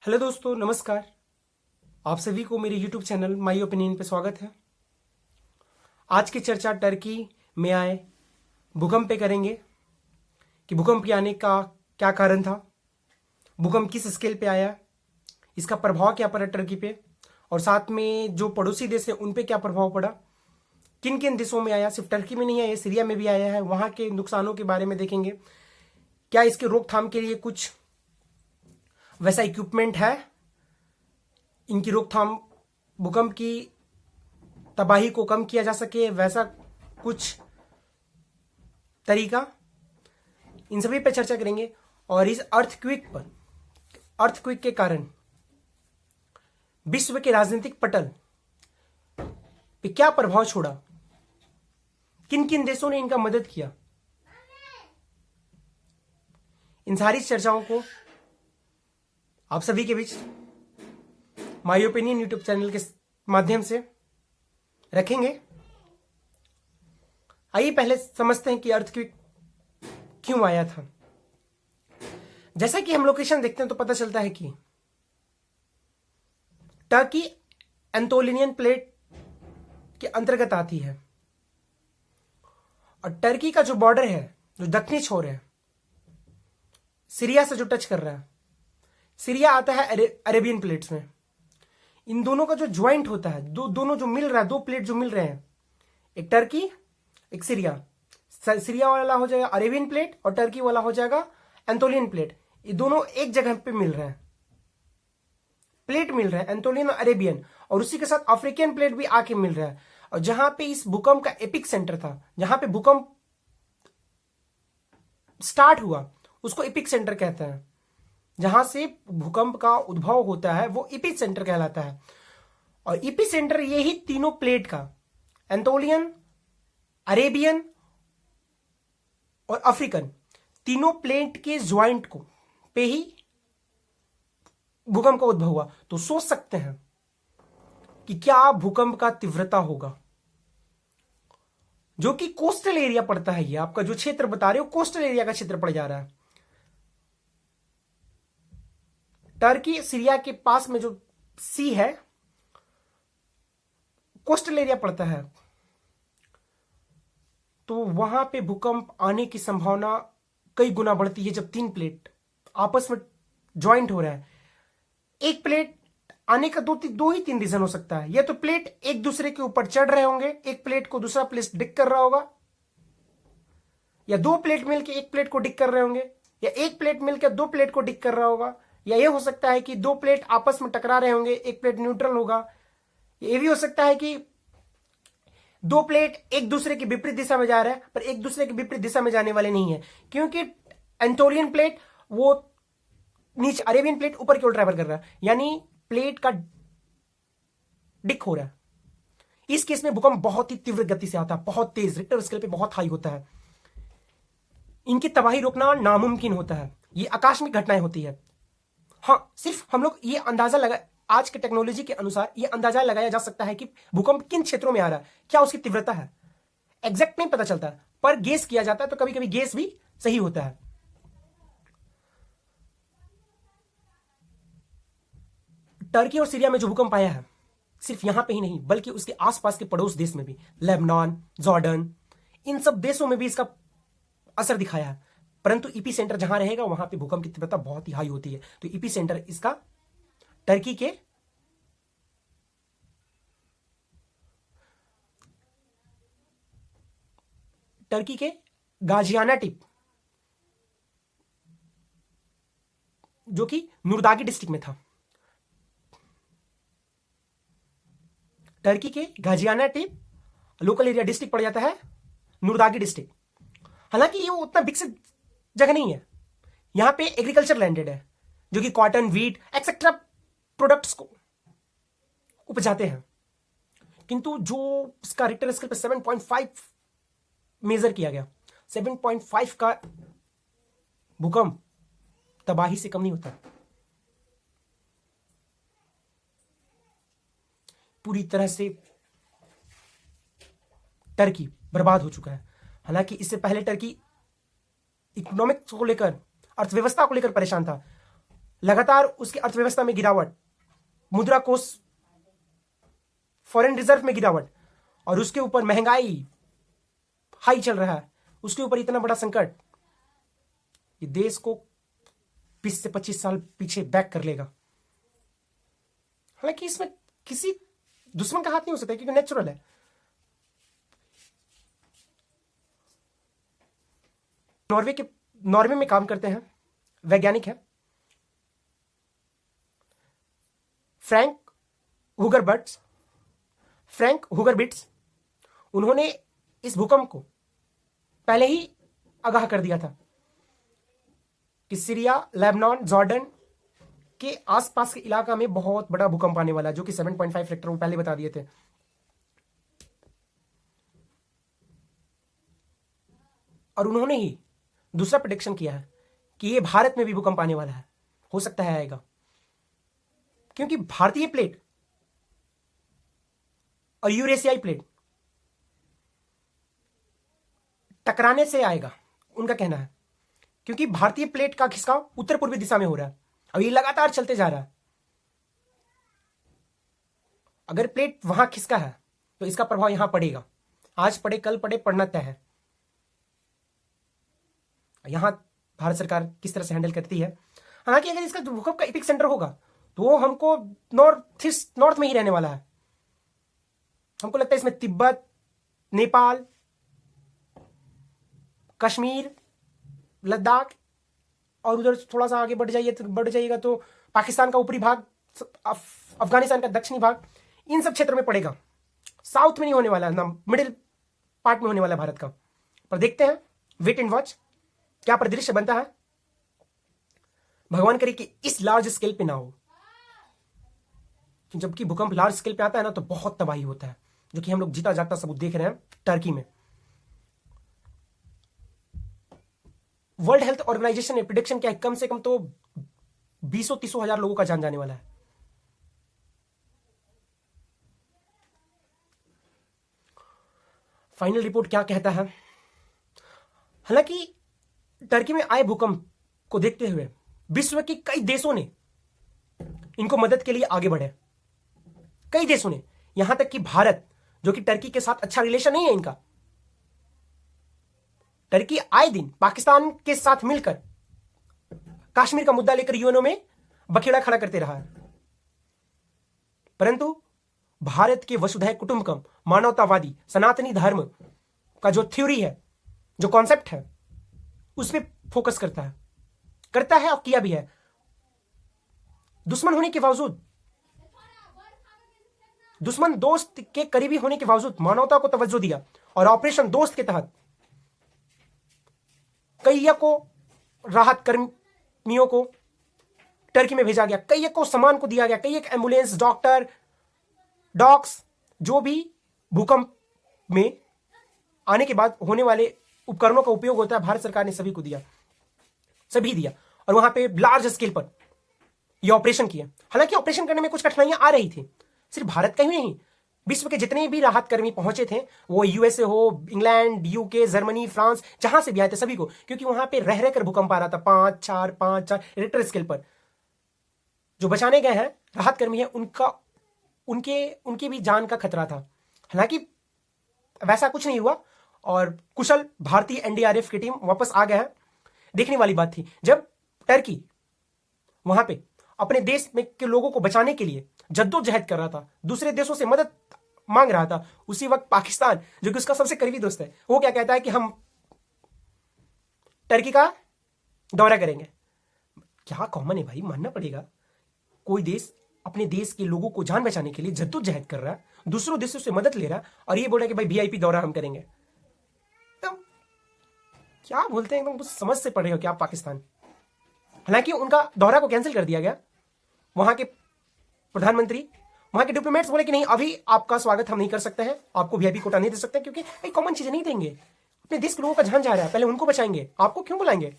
Hello दोस्तों, नमस्कार। आप सभी को मेरे यूट्यूब चैनल माई ओपिनियन पे स्वागत है। आज की चर्चा टर्की में आए भूकंप पे करेंगे कि भूकंप के आने का क्या कारण था, भूकंप किस स्केल पे आया, इसका प्रभाव क्या पड़ा टर्की पे, और साथ में जो पड़ोसी देश है उन पे क्या प्रभाव पड़ा, किन किन देशों में आया, सिर्फ टर्की में नहीं आया, सीरिया में भी आया है, वहाँ के नुकसानों के बारे में देखेंगे। क्या इसके रोकथाम के लिए कुछ वैसा इक्विपमेंट है, इनकी रोकथाम, भूकंप की तबाही को कम किया जा सके, वैसा कुछ तरीका, इन सभी पे चर्चा करेंगे। और इस अर्थक्विक के कारण विश्व के राजनीतिक पटल पे क्या प्रभाव छोड़ा, किन किन देशों ने इनका मदद किया, इन सारी चर्चाओं को आप सभी के बीच माई ओपिनियन यूट्यूब चैनल के माध्यम से रखेंगे। आइए पहले समझते हैं कि अर्थक्वेक क्यों आया था। जैसा कि हम लोकेशन देखते हैं तो पता चलता है कि टर्की एंटोलिनियन प्लेट के अंतर्गत आती है, और टर्की का जो बॉर्डर है, जो दक्षिणी छोर है, सीरिया से जो टच कर रहा है, सीरिया आता है अरेबियन प्लेट्स में। इन दोनों का जो ज्वाइंट होता है, दोनों जो मिल रहा है, दो प्लेट जो मिल रहे हैं, एक टर्की एक सीरिया, सीरिया वाला हो जाएगा अरेबियन प्लेट और टर्की वाला हो जाएगा एंटोलियन प्लेट। ये दोनों एक जगह पे मिल रहे हैं, प्लेट मिल रहा है एंटोलियन और अरेबियन, और उसी के साथ अफ्रीकन प्लेट भी आके मिल रहा है। और जहां पे इस भूकंप का एपिक सेंटर था, जहां पे भूकंप स्टार्ट हुआ, उसको एपिक सेंटर कहते हैं। जहां से भूकंप का उद्भव होता है वो एपी सेंटर कहलाता है। और एपी सेंटर यही तीनों प्लेट का, एंटोलियन, अरेबियन और अफ्रीकन, तीनों प्लेट के ज्वाइंट को पे ही भूकंप का उद्भव हुआ। तो सोच सकते हैं कि क्या भूकंप का तीव्रता होगा, जो कि कोस्टल एरिया पड़ता है। ये आपका जो क्षेत्र बता रहे हो कोस्टल एरिया का क्षेत्र पड़ जा रहा है। टर्की सीरिया के पास में जो सी है, कोस्टल एरिया पड़ता है, तो वहां पे भूकंप आने की संभावना कई गुना बढ़ती है जब तीन प्लेट आपस में ज्वाइंट हो रहा है। एक प्लेट आने का दो ही तीन रीजन हो सकता है। या तो प्लेट एक दूसरे के ऊपर चढ़ रहे होंगे, एक प्लेट को दूसरा प्लेट डिक कर रहा होगा, या दो प्लेट मिलकर एक प्लेट को डिक कर रहे होंगे, या एक प्लेट मिलकर दो प्लेट को डिक कर रहा होगा, या ये हो सकता है कि दो प्लेट आपस में टकरा रहे होंगे, एक प्लेट न्यूट्रल होगा। ये भी हो सकता है कि दो प्लेट एक दूसरे की विपरीत दिशा में जा रहा है, पर एक दूसरे की विपरीत दिशा में जाने वाले नहीं है, क्योंकि एंटोलियन प्लेट वो नीचे, अरेबियन प्लेट ऊपर की ओर ट्रैवल कर रहा है, यानी प्लेट का डिक हो रहा है। इस केस में भूकंप बहुत ही तीव्र गति से आता है, बहुत तेज, रिक्टर स्केल पे बहुत हाई होता है। इनकी तबाही रोकना नामुमकिन होता है। ये आकस्मिक घटनाएं होती है। हाँ, सिर्फ हम लोग ये अंदाजा लगा, आज के टेक्नोलॉजी के अनुसार ये अंदाजा लगाया जा सकता है कि भूकंप किन क्षेत्रों में आ रहा है, क्या उसकी तीव्रता है, एग्जैक्ट नहीं पता चलता, पर गेस किया जाता है। तो कभी कभी गेस भी सही होता है। टर्की और सीरिया में जो भूकंप आया है, सिर्फ यहां पे ही नहीं बल्कि उसके आसपास के पड़ोस देश में भी, लेबनान, जॉर्डन, इन सब देशों में भी इसका असर दिखाया है। परंतु ईपी सेंटर जहां रहेगा वहां पे भूकंप की तीव्रता बहुत ही हाई होती है। तो ईपी सेंटर इसका टर्की के गाजियानाटिप, जो कि नुरदागी डिस्ट्रिक्ट में था। टर्की के गाजियानाटिप लोकल एरिया डिस्ट्रिक्ट पड़ जाता है नुरदागी डिस्ट्रिक्ट। हालांकि ये उतना विकसित जगह नहीं है, यहां पे एग्रीकल्चर लैंडेड है, जो कि कॉटन, व्हीट एक्सेट्रा प्रोडक्ट्स को उपजाते हैं। किंतु जो इसका रिक्टर स्केल पे 7.5 मेजर किया गया, 7.5 का भूकंप तबाही से कम नहीं होता। पूरी तरह से टर्की बर्बाद हो चुका है। हालांकि इससे पहले टर्की इकोनॉमिक्स को लेकर, अर्थव्यवस्था को लेकर परेशान था, लगातार उसकी अर्थव्यवस्था में गिरावट, मुद्रा कोष, फॉरेन रिजर्व में गिरावट, और उसके ऊपर महंगाई हाई चल रहा है, उसके ऊपर इतना बड़ा संकट, ये देश को 20 से 25 साल पीछे बैक कर लेगा। हालांकि इसमें किसी दुश्मन का हाथ नहीं हो सकता क्योंकि नेचुरल है। नॉर्वे में काम करते हैं, वैज्ञानिक है फ्रैंक हुगरबिट्स। उन्होंने इस भूकंप को पहले ही आगाह कर दिया था कि सीरिया, लेबनान, जॉर्डन के आसपास के इलाका में बहुत बड़ा भूकंप आने वाला है, जो कि 7.5 रिक्टर वो पहले बता दिए थे। और उन्होंने ही दूसरा प्रेडिक्शन किया है कि ये भारत में भी भूकंप आने वाला है, हो सकता है आएगा, क्योंकि भारतीय प्लेट और यूरेशियाई प्लेट टकराने से आएगा, उनका कहना है। क्योंकि भारतीय प्लेट का खिसकाव उत्तर पूर्वी दिशा में हो रहा है, अब ये लगातार चलते जा रहा है। अगर प्लेट वहां खिसका है तो इसका प्रभाव यहां पड़ेगा, आज पड़े कल पड़े, पड़ना तय है। यहां भारत सरकार किस तरह से हैंडल करती है। हालांकि अगर इसका भूकंप का एपिक सेंटर होगा तो वो हमको नॉर्थ में ही रहने वाला है। हमको लगता है इसमें तिब्बत, नेपाल, कश्मीर, लद्दाख और उधर थोड़ा सा आगे बढ़ जाइएगा तो पाकिस्तान का ऊपरी भाग, अफगानिस्तान का दक्षिणी भाग, इन सब क्षेत्रों में पड़ेगा। साउथ में नहीं होने वाला, ना मिडिल पार्ट में होने वाला भारत का। पर देखते हैं, वेट एंड वॉच, क्या परिदृश्य बनता है। भगवान करे कि इस लार्ज स्केल पे ना हो, जबकि भूकंप लार्ज स्केल पे आता है ना तो बहुत तबाही होता है, जो कि हम लोग जीता जागता सबूत देख रहे हैं टर्की में। वर्ल्ड हेल्थ ऑर्गेनाइजेशन ने प्रिडिक्शन किया है कम से कम तो 20-30 हजार लोगों का जान जाने वाला है। फाइनल रिपोर्ट क्या कहता है। हालांकि टर्की में आए भूकंप को देखते हुए विश्व के कई देशों ने इनको मदद के लिए आगे बढ़े, कई देशों ने, यहां तक कि भारत, जो कि टर्की के साथ अच्छा रिलेशन नहीं है इनका। टर्की आए दिन पाकिस्तान के साथ मिलकर कश्मीर का मुद्दा लेकर यूएनओ में बखेड़ा खड़ा करते रहा है। परंतु भारत के वसुधैव कुटुंबकम, मानवतावादी, सनातनी धर्म का जो थ्योरी है, जो कॉन्सेप्ट है, उस पर फोकस करता है और किया भी है। दुश्मन होने के बावजूद, दुश्मन दोस्त के करीबी होने के बावजूद मानवता को तवज्जो दिया और ऑपरेशन दोस्त के तहत कई को राहत कर्मियों को टर्की में भेजा गया, कई को सामान को दिया गया, कई एम्बुलेंस, डॉक्टर, डॉग्स, जो भी भूकंप में आने के बाद होने वाले उपकरणों का उपयोग होता है, भारत सरकार ने सभी को दिया, सभी दिया। और वहां पे लार्ज स्केल पर यह ऑपरेशन किया। हालांकि ऑपरेशन करने में कुछ कठिनाइयां आ रही थी, सिर्फ भारत का ही नहीं, विश्व के जितने भी राहत कर्मी पहुंचे थे, वो यूएसए हो, इंग्लैंड, यूके, जर्मनी, फ्रांस, जहां से भी आए थे सभी को, क्योंकि वहां पे रह रहकर भूकंप आ रहा था 5-4 रिक्टर स्केल पर। जो बचाने गए हैं राहत कर्मी है, उनके भी जान का खतरा था। हालांकि वैसा कुछ नहीं हुआ और कुशल भारतीय एनडीआरएफ की टीम वापस आ गया है। देखने वाली बात थी, जब टर्की वहां पे अपने देश में के लोगों को बचाने के लिए जद्दोजहद कर रहा था, दूसरे देशों से मदद मांग रहा था, उसी वक्त पाकिस्तान, जो कि उसका सबसे करीबी दोस्त है, वो क्या कहता है कि हम टर्की का दौरा करेंगे। क्या कॉमन है भाई, मानना पड़ेगा। कोई देश अपने देश के लोगों को जान बचाने के लिए जद्दोजहद कर रहा है, दूसरों देशों से मदद ले रहा है, और ये बोल रहा है कि भाई वीआईपी दौरा हम करेंगे। तो क्या बोलते हैं, एकदम समझ से पड़ रहे हो क्या पाकिस्तान। हालांकि उनका दौरा को कैंसिल कर दिया गया। वहां के प्रधानमंत्री, वहां के डिप्लोमेट्स बोले कि नहीं, अभी आपका स्वागत हम नहीं कर सकते हैं, आपको वीआईपी कोटा नहीं दे सकते, क्योंकि भाई कॉमन चीजें नहीं देंगे। अपने देश के लोगों का जान जा रहा है, पहले उनको बचाएंगे, आपको क्यों बुलाएंगे।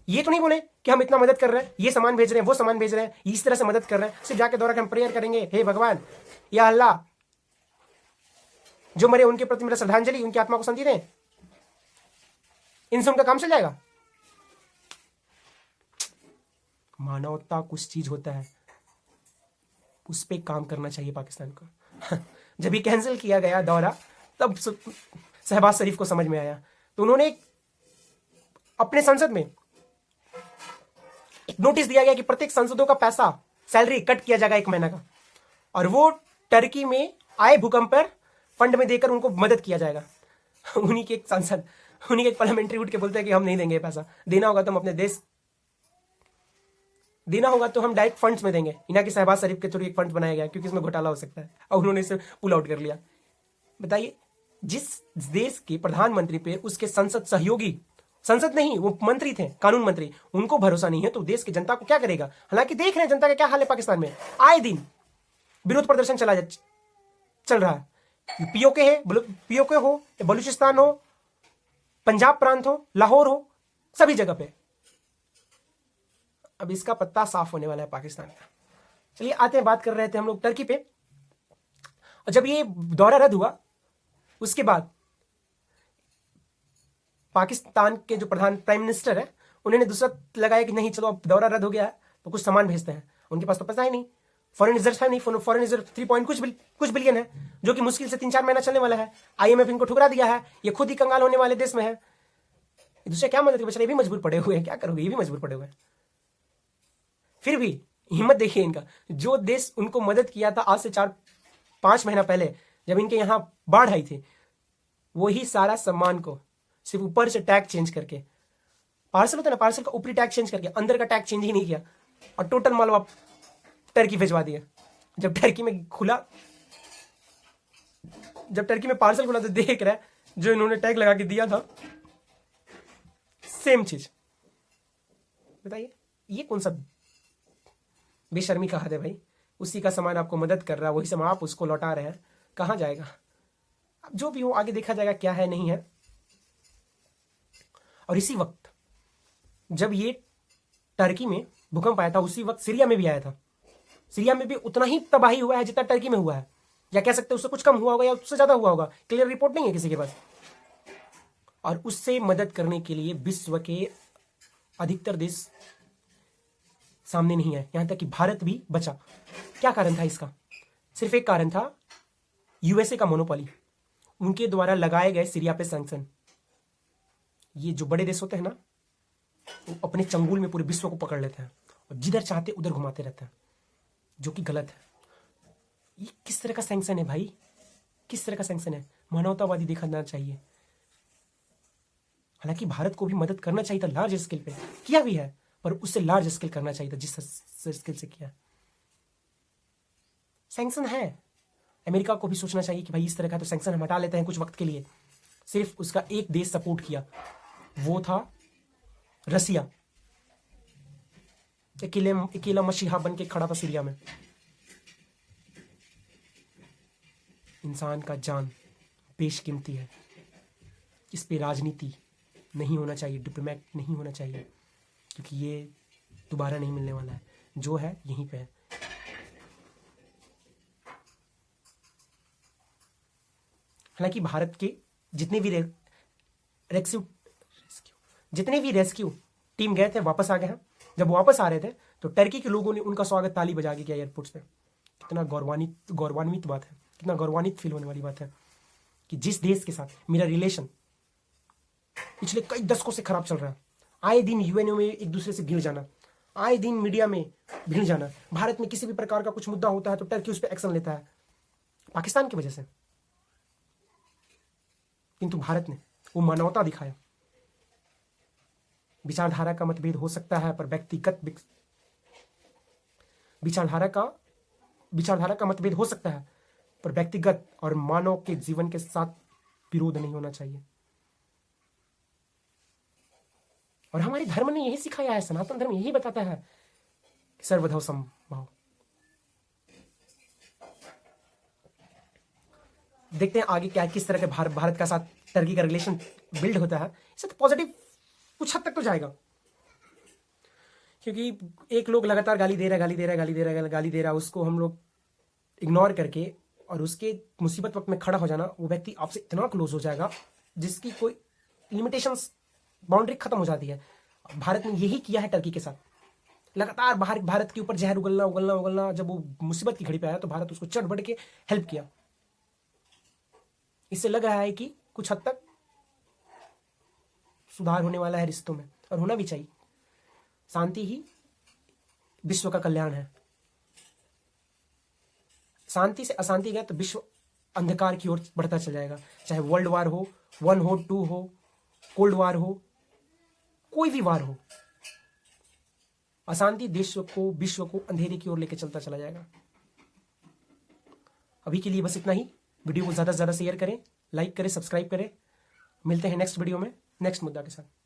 ये तो नहीं बोले कि हम इतना मदद कर रहे हैं, ये सामान भेज रहे हैं, वो सामान भेज रहे हैं, इस तरह से मदद कर रहे हैं। सिर्फ जाके दौरा के हम प्रेयर करेंगे, हे भगवान या अल्लाह, जो मरे उनके प्रति मेरा श्रद्धांजलि, उनकी आत्मा को शांति दें, इनसे उनका काम चल जाएगा। मानवता कुछ चीज होता है, उस पर काम करना चाहिए पाकिस्तान को। जब ये कैंसिल किया गया दौरा, तब शहबाज शरीफ को समझ में आया, तो उन्होंने अपने संसद में एक नोटिस दिया गया कि प्रत्येक सांसदों का पैसा, सैलरी कट किया जाएगा 1 महीना का, और वो टर्की में आए भूकंप पर फंड में देकर उनको मदद किया जाएगा। उन्हीं के एक सांसद, उन्हीं के एक पार्लियामेंट्री उठ के बोलते हैं कि हम नहीं देंगे पैसा, देना होगा तो हम अपने देश, देना होगा तो हम डायरेक्ट फंड्स में देंगे। इना की शहबाज शरीफ के थ्रू एक फंड बनाया गया क्योंकि इसमें घोटाला हो सकता है, और उन्होंने इसे पुल आउट कर लिया। बताइए, जिस देश के प्रधानमंत्री पे उसके संसद सहयोगी, संसद नहीं वो मंत्री थे, कानून मंत्री, उनको भरोसा नहीं है तो देश की जनता को क्या करेगा। हालांकि देख रहे हैं जनता का क्या हाल है पाकिस्तान में, आए दिन विरोध प्रदर्शन चल रहा है। पीओके है, पीओके हो, बलूचिस्तान हो, पंजाब प्रांत हो, लाहौर हो, सभी जगह पे अब इसका पत्ता साफ होने वाला है पाकिस्तान का। चलिए आते हैं, बात कर रहे थे हम लोग टर्की पे। और जब ये दौरा रद्द हुआ उसके बाद पाकिस्तान के जो प्राइम मिनिस्टर है उन्होंने दूसरा लगाया कि नहीं चलो अब दौरा रद्द हो गया है तो कुछ सामान भेजते हैं। उनके पास तो पैसा ही नहीं, फॉरेन रिजर्व है नहीं, फॉरेन रिजर्व 3 कुछ बिलियन है, जो कि मुश्किल से 3-4 महीना चलने वाला है। IMF इनको ठुकरा दिया है, ये खुद ही कंगाल होने वाले देश में है। दूसरे क्या मदद, बेचारे ये भी मजबूर पड़े हुए हैं, क्या करोगे, ये भी मजबूर पड़े हुए हैं। फिर भी हिम्मत देखिए इनका, जो देश उनको मदद किया था आज से 4-5 महीना पहले जब इनके यहां बाढ़ आई थी, वही सारा सामान को सिर्फ ऊपर से टैग चेंज करके, पार्सल होता है ना, पार्सल का ऊपरी टैग चेंज करके अंदर का टैग चेंज ही नहीं किया, और टोटल माल वापस टर्की भिजवा दिया। जब टर्की में पार्सल खुला तो देख रहा है जो इन्होंने टैग लगा के दिया था सेम चीज। बताइए ये कौन सा बेशर्मी का हद है भाई। उसी का सामान आपको मदद कर रहा है, वही सामान आप उसको लौटा रहे हैं, कहां जाएगा। अब जो भी हो आगे देखा जाएगा क्या है नहीं है। और इसी वक्त जब ये टर्की में भूकंप आया था उसी वक्त सीरिया में भी आया था। सीरिया में भी उतना ही तबाही हुआ है जितना टर्की में हुआ है, या कह सकते हैं उससे कुछ कम हुआ होगा या उससे ज्यादा हुआ होगा, क्लियर रिपोर्ट नहीं है किसी के पास। और उससे मदद करने के लिए विश्व के अधिकतर देश सामने नहीं है, यहां तक कि भारत भी बचा। क्या कारण था इसका? सिर्फ एक कारण था, USA का मोनोपोली, उनके द्वारा लगाए गए सीरिया पे सैंक्शन। ये जो बड़े देश होते हैं ना, वो अपने चंगुल में पूरे विश्व को पकड़ लेते हैं और जिधर चाहते उधर घुमाते रहते हैं, जो कि गलत है। ये किस तरह का सैंक्शन है भाई, किस तरह का सैंक्शन है? मानवतावादी देखना चाहिए। हालांकि भारत को भी मदद करना चाहिए था लार्ज स्केल पे, किया भी है, पर उससे लार्ज स्केल करना चाहिए था जिस स्केल से किया। सैंक्शन है, अमेरिका को भी सोचना चाहिए कि भाई इस तरह का तो सैंक्शन हम हटा लेते हैं कुछ वक्त के लिए। सिर्फ उसका एक देश सपोर्ट किया, वो था रसिया। अकेला मसीहा बन के खड़ा था सीरिया में। इंसान का जान बेशकीमती है, इस पे राजनीति नहीं होना चाहिए, डिप्लोमेट नहीं होना चाहिए, क्योंकि ये दोबारा नहीं मिलने वाला है, जो है यहीं पे है। हालांकि भारत के जितने भी रेस्क्यू टीम गए थे वापस आ गए हैं। जब वापस आ रहे थे तो टर्की के लोगों ने उनका स्वागत ताली बजा के किया एयरपोर्ट्स पे। कितना गौरवान्वित बात है, कितना गौरवान्वित फील होने वाली बात है कि जिस देश के साथ मेरा रिलेशन पिछले कई दशकों से खराब चल रहा है, आए दिन UN में एक दूसरे से भिड़ जाना, आए दिन मीडिया में भिड़ जाना, भारत में किसी भी प्रकार का कुछ मुद्दा होता है तो टर्की उस पर एक्शन लेता है पाकिस्तान की वजह से। किंतु भारत ने वो मानवता दिखाया। विचारधारा का मतभेद हो सकता है, पर व्यक्तिगत विचारधारा का मतभेद हो सकता है, पर व्यक्तिगत और मानव के जीवन के साथ विरोध नहीं होना चाहिए। और हमारे धर्म ने यही सिखाया है, सनातन धर्म यही बताता है, सर्वधर्म समभाव। देखते हैं आगे क्या किस तरह के भारत का साथ टर्की का रिलेशन बिल्ड होता है। इससे तो पॉजिटिव कुछ हद तक तो जाएगा, क्योंकि एक लोग लगातार गाली दे रहा है, उसको हम लोग इग्नोर करके और उसके मुसीबत वक्त में खड़ा हो जाना, वो व्यक्ति आपसे इतना क्लोज हो जाएगा जिसकी कोई लिमिटेशंस, बाउंड्री खत्म हो जाती है। भारत ने यही किया है टर्की के साथ। लगातार भारत के ऊपर जहर उगलना उगलना उगलना, जब वो मुसीबत की घड़ी पे आया तो भारत उसको चढ़ बढ़ के हेल्प किया। इससे लग रहा है कि कुछ हद तक सुधार होने वाला है रिश्तों में, और होना भी चाहिए। शांति ही विश्व का कल्याण है। शांति से अशांति गया तो विश्व अंधकार की ओर बढ़ता चला जाएगा। चाहे वर्ल्ड वार हो, 1 हो, 2 हो, कोल्ड वार हो, कोई भी वार हो, अशांति विश्व को अंधेरे की ओर लेकर चलता चला जाएगा। अभी के लिए बस इतना ही। वीडियो को ज्यादा से ज्यादा शेयर करें, लाइक करें, सब्सक्राइब करें। मिलते हैं नेक्स्ट वीडियो में नेक्स्ट मुद्दा के साथ।